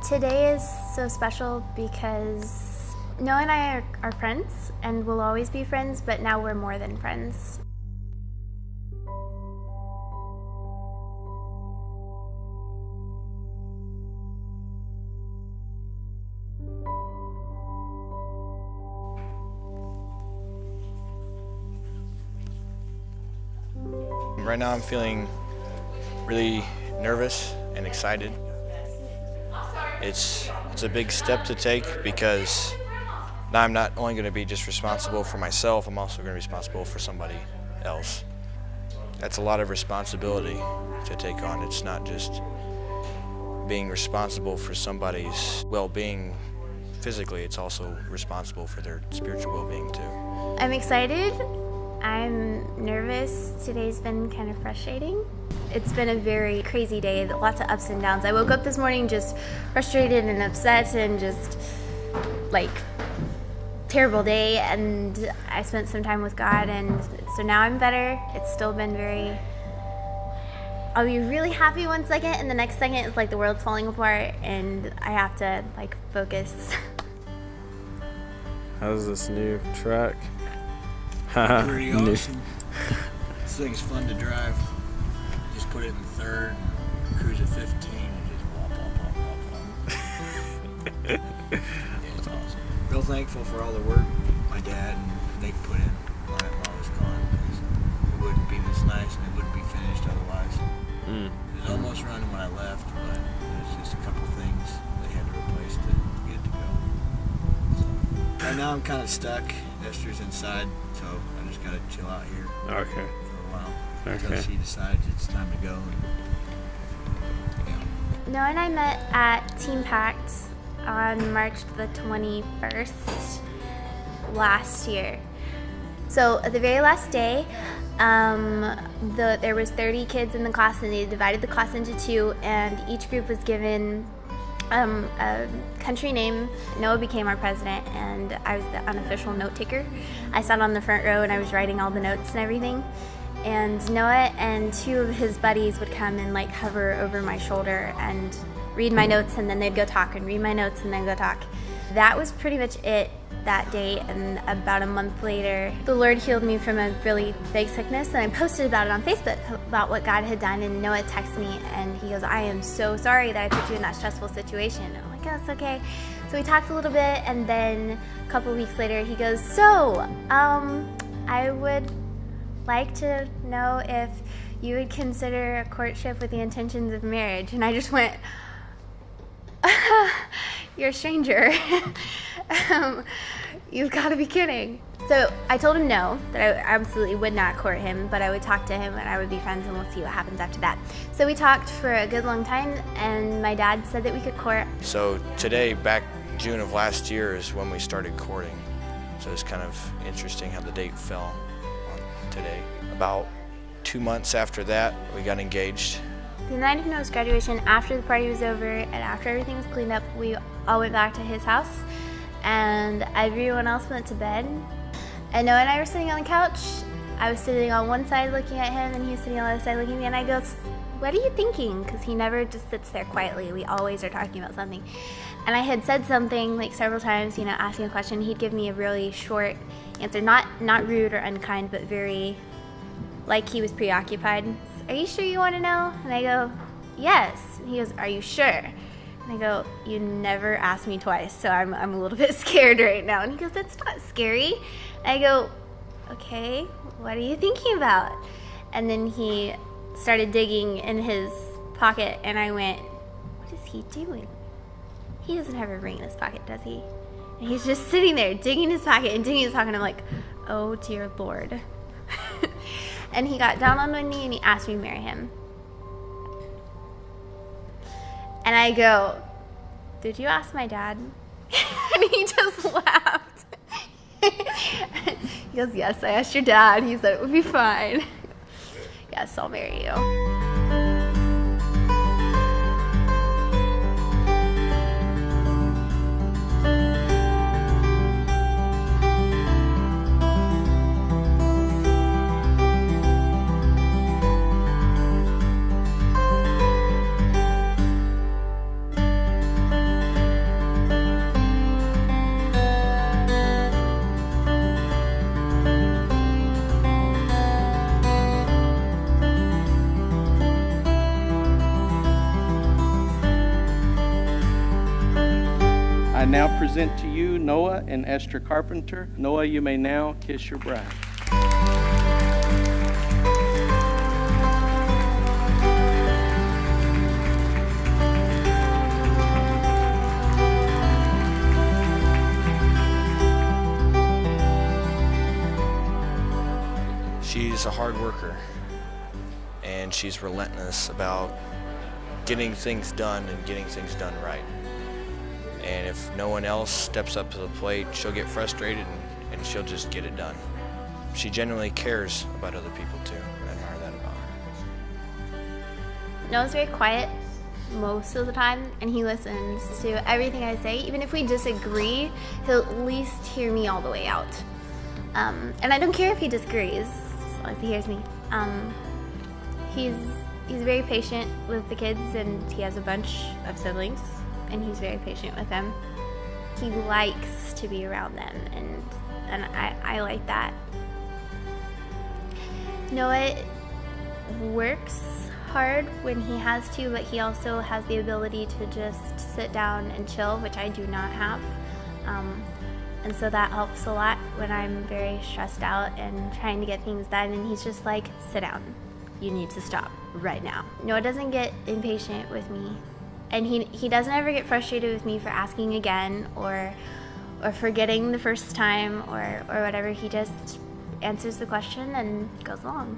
Today is so special because Noah and I are friends and will always be friends, but now we're more than friends. Right now I'm feeling really nervous and excited. It's a big step to take because now I'm not only going to be just responsible for myself, I'm also going to be responsible for somebody else. That's a lot of responsibility to take on. It's not just being responsible for somebody's well-being physically, it's also responsible for their spiritual well-being too. I'm excited. I'm nervous. Today's been kind of frustrating. It's been a very crazy day, lots of ups and downs. I woke up this morning just frustrated and upset and just like terrible day, and I spent some time with God, and so now I'm better. It's still been I'll be really happy one second and the next second it's like the world's falling apart and I have to like focus. How's this new truck? Pretty awesome. This thing's fun to drive. Just put it in third, cruise at 15, and just wop, wop, wop, wop, wop. Yeah, it's awesome. Real thankful for all the work my dad and Nick put in while I was gone. It wouldn't be this nice and it wouldn't be finished otherwise. It was almost running when I left, but there's just a couple things they had to replace to get it to go. So, right now I'm kind of stuck. Esther's inside, so I just gotta chill out here Okay. for a while Okay. until she decides it's time to go. Noah and I met at TeenPact on March the 21st last year. So at the very last day, there was 30 kids in the class, and they divided the class into two, and each group was given a country name. Noah became our president, and I was the unofficial note taker. I sat on the front row and I was writing all the notes and everything. And Noah and two of his buddies would come and like hover over my shoulder and read my notes, and then they'd go talk and read my notes and then go talk. That was pretty much it that day, and about a month later, the Lord healed me from a really big sickness, and I posted about it on Facebook about what God had done, and Noah texted me, and he goes, "I am so sorry that I put you in that stressful situation." I'm like, "Oh, it's okay." So we talked a little bit, and then a couple weeks later, he goes, "So, I would like to know if you would consider a courtship with the intentions of marriage." And I just went, "You're a stranger." You've got to be kidding. So I told him no, that I absolutely would not court him, but I would talk to him and I would be friends, and we'll see what happens after that. So we talked for a good long time, and my dad said that we could court. So today, back June of last year, is when we started courting. So it's kind of interesting how the date fell on today. About 2 months after that, we got engaged. The night of Noah's graduation, after the party was over and after everything was cleaned up, we all went back to his house, and everyone else went to bed. And Noah and I were sitting on the couch. I was sitting on one side looking at him, and he was sitting on the other side looking at me, and I go, "What are you thinking?" Because he never just sits there quietly. We always are talking about something. And I had said something like several times, asking a question. He'd give me a really short answer, not rude or unkind, but very like he was preoccupied. "Are you sure you want to know?" And I go, "Yes." And he goes, "Are you sure?" And I go, "You never asked me twice, so I'm a little bit scared right now." And he goes, "That's not scary." And I go, "Okay, what are you thinking about?" And then he started digging in his pocket, and I went, "What is he doing? He doesn't have a ring in his pocket, does he?" And he's just sitting there digging his pocket and digging his pocket, and I'm like, "Oh dear Lord." And he got down on one knee and he asked me to marry him. And I go, "Did you ask my dad?" And he just laughed. He goes, "Yes, I asked your dad. He said it would be fine." "Yes, I'll marry you." I now present to you Noah and Esther Carpenter. Noah, you may now kiss your bride. She's a hard worker, and she's relentless about getting things done and getting things done right. And if no one else steps up to the plate, she'll get frustrated and she'll just get it done. She genuinely cares about other people too, and I admire that about her. Noah's very quiet most of the time, and he listens to everything I say. Even if we disagree, he'll at least hear me all the way out. And I don't care if he disagrees, as long as he hears me. He's very patient with the kids, and he has a bunch of siblings, and he's very patient with them. He likes to be around them, and I like that. Noah works hard when he has to, but he also has the ability to just sit down and chill, which I do not have. And so that helps a lot when I'm very stressed out and trying to get things done, and he's just like, sit down. You need to stop right now. Noah doesn't get impatient with me, and he doesn't ever get frustrated with me for asking again or forgetting the first time or whatever. He just answers the question and goes along.